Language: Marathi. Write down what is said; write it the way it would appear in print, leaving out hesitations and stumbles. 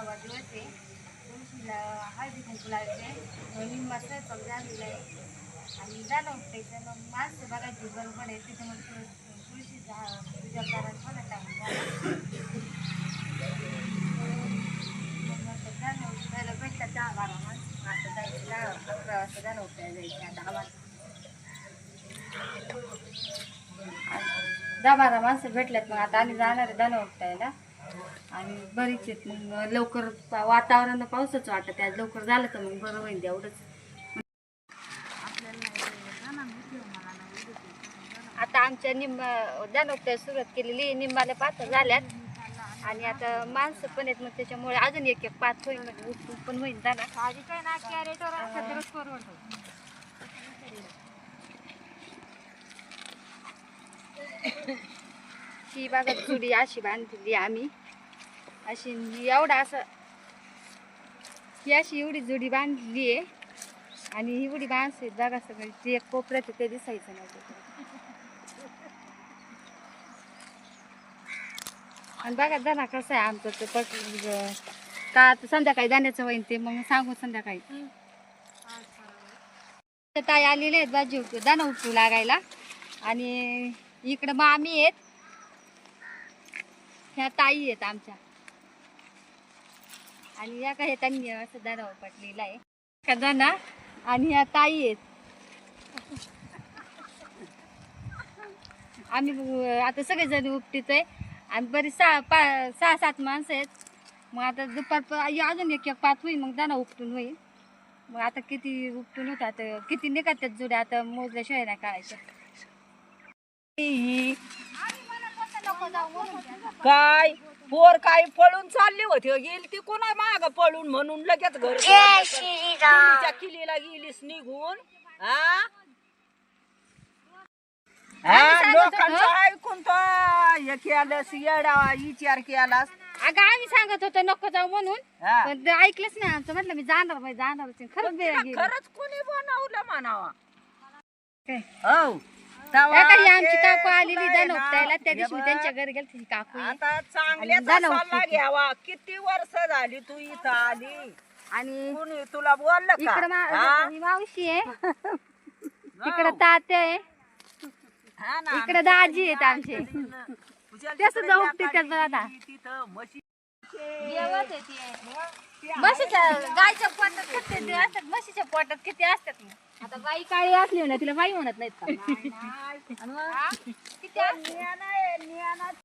10वा दिवस आहे. तुळशीला हळदी कुंकू लावायचे, निंबा स्वयंपाक झालेला आहे आणि जाणं उठायचं. मग माणसं बघायची बरोबर आहे, त्याच्यामुळे तुळशीचा पूजा करायला मला टाईम झाला. मग आता जाणं उठायला भेटतात 10-12 माणसं. आता जायचं 11 वाजता जाणं उठायला जायचं. 10-12 माणसं भेटल्यात. मग आता आम्ही जाणार आहे जाणं उठायला आणि बरीच आहेत. मग लवकर वातावरण पावसाचं वाटत आहे, लवकर झालं तर मग बरं होईल तेवढंच. आता आमच्या दानोक्त्या सुरुवात केलेली, निंबाला पात्र झाल्यात आणि आता माणसं पण आहेत. मग त्याच्यामुळे अजून एक पाच होईल, म्हणजे उठून पण होईल दाना. ही बघा जुडी अशी बांधलेली आम्ही, अशी एवढा असं ही अशी एवढी जुडी बांधलेली आहे आणि एवढी माणसं आहेत बघा सगळी. ती एक कोपऱ्यात ते दिसायचं नाही. आणि बघा दाना कसं आहे आमचं ते का आता संध्याकाळी दाण्याचं होईन ते मग सांगू संध्याकाळी. ताई आलेले आहेत भाजी दाना उपटू लागायला आणि इकडं मामी आहेत, ह्या ताई आहेत आमच्या आणि या काय त्यांनी असं दाना उपटलेला आहे का दाना आणि ह्या ताई आहेत. आम्ही आता सगळेजण उपटीत आहे आणि बरीच 6-7 माणसं आहेत. मग आता दुपार अजून एक पाच होईल, मग दाना उपटून होईल. मग आता किती उपटून होतात, किती निघतात जुड्या आता मोजल्याशिवाय नाही काढायचं. काय पोर काय पळून चालली होती, गेली ती कोणा माग पळून म्हणून लगेच घर किल्लीला गेलीस निघून. लोकांचं ऐकून तो हे केलंस, येडा विचार केलास. अगं आम्ही सांगत होतो नको जाऊ म्हणून, पण ऐकलंच नाही आमचं. म्हटलं मी जाणार खरंच कोणी बनवलं म्हणावा. हो आमची काकू आलेली दान उपटायला, त्या दिवशी त्यांच्या घरी गेली काकू. आता चांगल्या सल्ला घ्यावा, किती वर्ष झाली तू इथं आली आणि कोणी तुला बोललं इकडं मावशी आहे, तिकडं तात्या आहे, इकडे दाजी आहेत आमचे. त्याच जाऊ तिथं दादा म्हशीच्या गायच्या पोटात किती असतात, म्हशीच्या पोटात किती असतात. आता बाई काळी असली ना तिला बाई म्हणत नाहीत का? किती